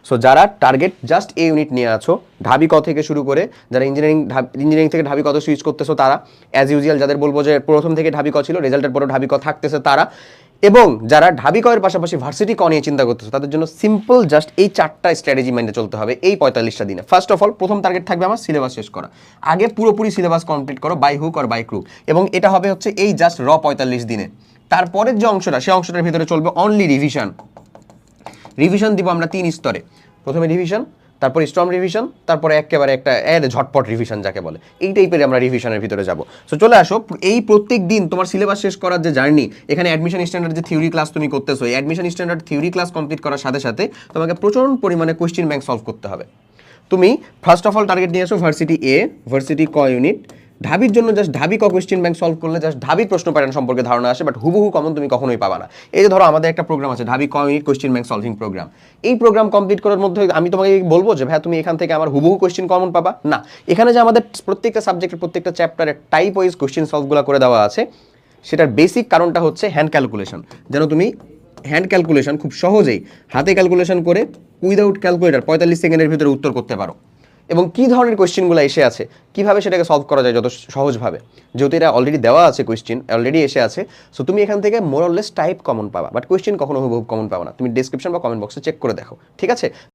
So যারা target just a unit নিয়ে আছো, ঢাবি ক থেকে শুরু করে, যারা ইঞ্জিনিয়ারিং থেকে ঢাবি কত সুইচ করতেছো তারা, অ্যাজ ইউজুয়াল যাদের বলবো যে প্রথম থেকে ঢাবি ক ছিল, রেজাল্টের পরেও ঢাবি ক থাকতেছে তারা, এবং যারা ঢাবি কয়ের পাশাপাশি ভার্সিটি ক নিয়ে চিন্তা করতেছো তাদের জন্য সিম্পল জাস্ট এই 4টা স্ট্র্যাটেজি মেনে চলতে হবে এই 45টা দিনে। ফার্স্ট অফ অল প্রথম টার্গেট থাকবে আমার সিলেবাস শেষ করা। আগে পুরোপুরি সিলেবাস কমপ্লিট করো by hook or by crook, এবং এটা হবে হচ্ছে এই জাস্ট 45 দিনে। তারপরের যে অংশটা, সেই অংশটার ভিতরে চলবে অনলি রিভিশন। রিভিশন দিব আমরা 3 স্তরে। প্রথমে রিভিশন, তারপর স্ট্রং রিভিশন, তারপরে একেবারে একটা ঝটপট রিভিশন যাকে বলে, এই টাইপের আমরা রিভিশনের ভিতরে যাব। সো চলে আসো, এই প্রত্যেক দিন তোমার সিলেবাস শেষ করার যে জার্নি, এখানে অ্যাডমিশন স্ট্যান্ডার্ড যে থিওরি ক্লাস তুমি করতেছো, এই admission standard theory class complete করার সাথে সাথে তোমাকে প্রচুর পরিমাণে কোয়েশ্চেন ব্যাংক সলভ করতে হবে। তুমি ফার্স্ট অফ অল টার্গেট নিয়ে আসো ভার্সিটি এ, ভার্সিটি ক ইউনিট। ঢাবির জন্য জাস্ট ঢাবি ক কোয়েশ্চেন ব্যাংক সলভ করলে জাস্ট ঢাবির প্রশ্ন প্যাটার্ন সম্পর্কে ধারণা আসে, বাট হুবহু কমন তুমি কখনোই পাবা না। এই যে ধরো আমাদের একটা প্রোগ্রাম আছে ঢাবি ক unit question bank solving program, এই প্রোগ্রাম কমপ্লিট করার মধ্যে আমি তোমাকে বলবো যে ভাই তুমি এখান থেকে আমার হুবহু কোয়েশ্চেন কমন পাবা না। এখানে যে আমাদের প্রত্যেকটা সাবজেক্টের প্রত্যেকটা চ্যাপ্টারের টাইপ ওয়াইজ কোয়েশ্চেন সলভগুলো করে দেওয়া আছে, সেটার বেসিক কারণটা হচ্ছে হ্যান্ড ক্যালকুলেশন, যেন তুমি হ্যান্ড ক্যালকুলেশন খুব সহজেই হাতে ক্যালকুলেশন করে উইদাউট ক্যালকুলেটর 45 সেকেন্ডের ভিতরে উত্তর করতে পারো, এবং কী ধরনের কোয়েশ্চেনগুলো এসে আছে, কীভাবে সেটাকে সলভ করা যায় যত সহজভাবে, যেহেতু এটা অলরেডি দেওয়া আছে, কোয়েশ্চেন অলরেডি এসে আছে। সো তুমি এখান থেকে more or less type common পাবা, বাট কোয়েশ্চেন কখনো হুবহু কমন পাবা না। তুমি ডেসক্রিপশন বা কমেন্ট বক্সে চেক করে দেখো, ঠিক আছে।